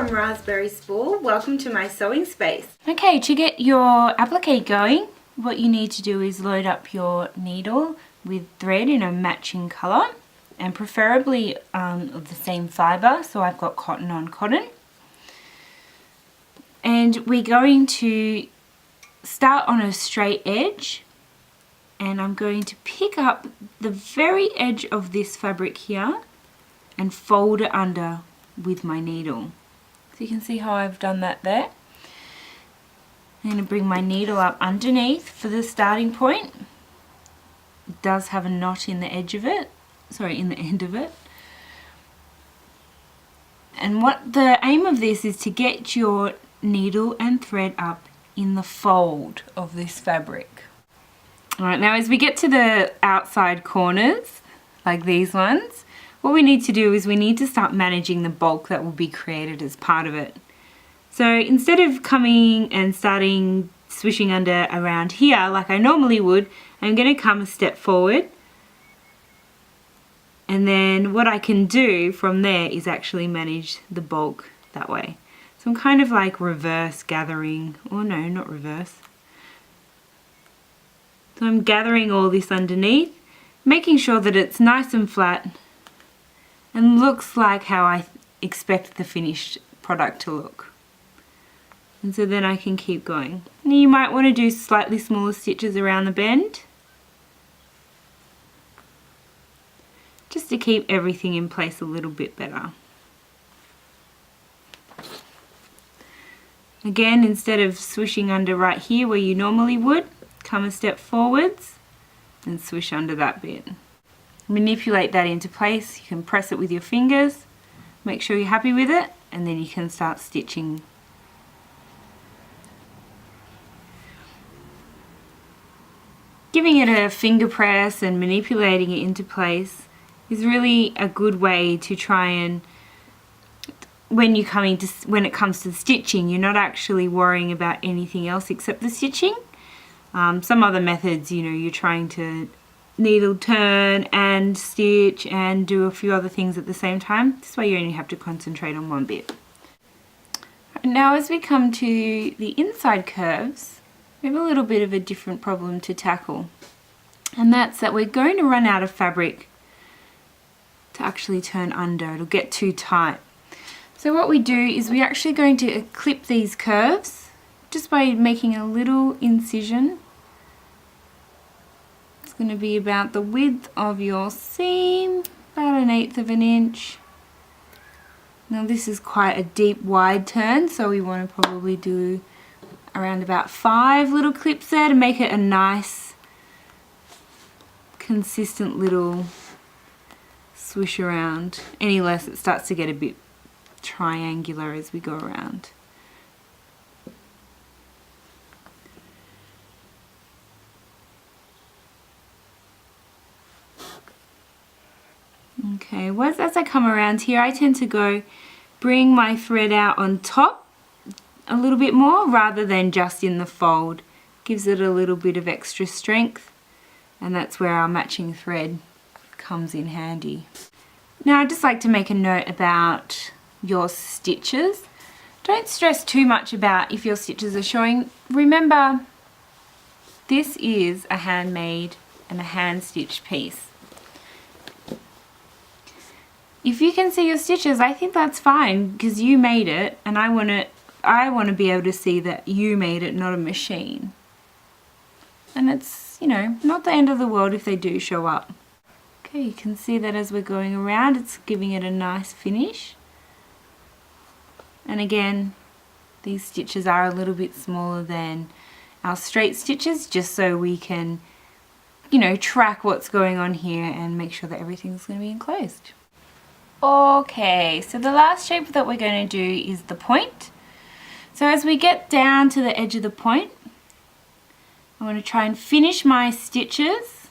from Raspberry Spool. Welcome to my sewing space. Okay, to get your applique going, what you need to do is load up your needle with thread in a matching colour and preferably of the same fibre, so I've got cotton on cotton. And we're going to start on a straight edge, and I'm going to pick up the very edge of this fabric here and fold it under with my needle. So you can see how I've done that there. I'm going to bring my needle up underneath for the starting point. It does have a knot in the edge of it, in the end of it. And what the aim of this is to get your needle and thread up in the fold of this fabric. Alright, now as we get to the outside corners, like these ones, what we need to do is we need to start managing the bulk that will be created as part of it. So instead of coming and starting swishing under around here like I normally would, I'm going to come a step forward, and then what I can do from there is actually manage the bulk that way. So I'm kind of like reverse gathering, or no, not reverse. So I'm gathering all this underneath, making sure that it's nice and flat and looks like how I expect the finished product to look. And so then I can keep going. Now you might want to do slightly smaller stitches around the bend, just to keep everything in place a little bit better. Again, instead of swishing under right here where you normally would, come a step forwards and swish under that bit. Manipulate that into place. You can press it with your fingers, make sure you're happy with it, and then you can start stitching. Giving it a finger press and manipulating it into place is really a good way to try and, when it comes to stitching, you're not actually worrying about anything else except the stitching. Some other methods, you're trying to needle turn and stitch and do a few other things at the same time. This way you only have to concentrate on one bit. Now as we come to the inside curves, we have a little bit of a different problem to tackle, and that's that we're going to run out of fabric to actually turn under. It'll get too tight. So what we do is we're actually going to clip these curves just by making a little incision. It's going to be about the width of your seam, about 1/8 of an inch. Now this is quite a deep wide turn, so we want to probably do around about 5 little clips there to make it a nice consistent little swish around. Any less it starts to get a bit triangular as we go around. Okay, as I come around here, I tend to bring my thread out on top a little bit more rather than just in the fold. Gives it a little bit of extra strength, and that's where our matching thread comes in handy. Now I'd just like to make a note about your stitches. Don't stress too much about if your stitches are showing. Remember, this is a handmade and a hand stitched piece. If you can see your stitches, I think that's fine, because you made it, and I want to be able to see that you made it, not a machine. And it's, not the end of the world if they do show up. Okay, you can see that as we're going around, it's giving it a nice finish. And again, these stitches are a little bit smaller than our straight stitches, just so we can, track what's going on here and make sure that everything's going to be enclosed. Okay, so the last shape that we're going to do is the point. So as we get down to the edge of the point, I want to try and finish my stitches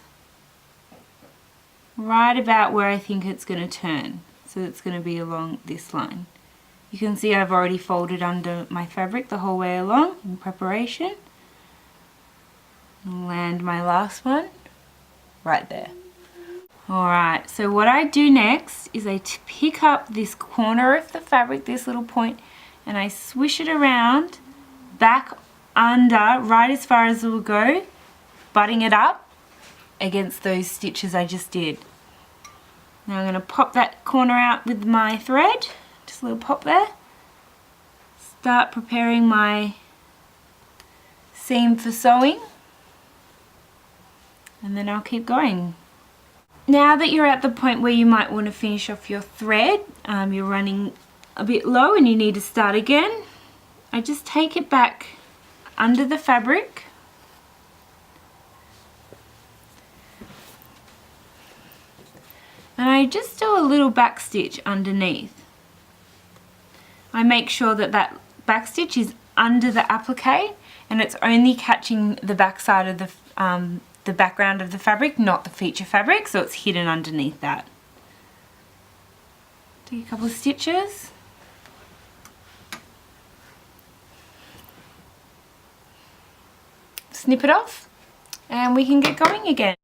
right about where I think it's going to turn. So it's going to be along this line. You can see I've already folded under my fabric the whole way along in preparation. I'll land my last one right there. Alright, so what I do next is I pick up this corner of the fabric, this little point, and I swish it around, back, under, right as far as it will go, butting it up against those stitches I just did. Now I'm going to pop that corner out with my thread, just a little pop there. Start preparing my seam for sewing, and then I'll keep going. Now that you're at the point where you might want to finish off your thread, you're running a bit low and you need to start again, I just take it back under the fabric and I just do a little back stitch underneath. I make sure that that back stitch is under the applique and it's only catching the back side of the background of the fabric, not the feature fabric, so it's hidden underneath that. Take a couple of stitches. Snip it off and we can get going again.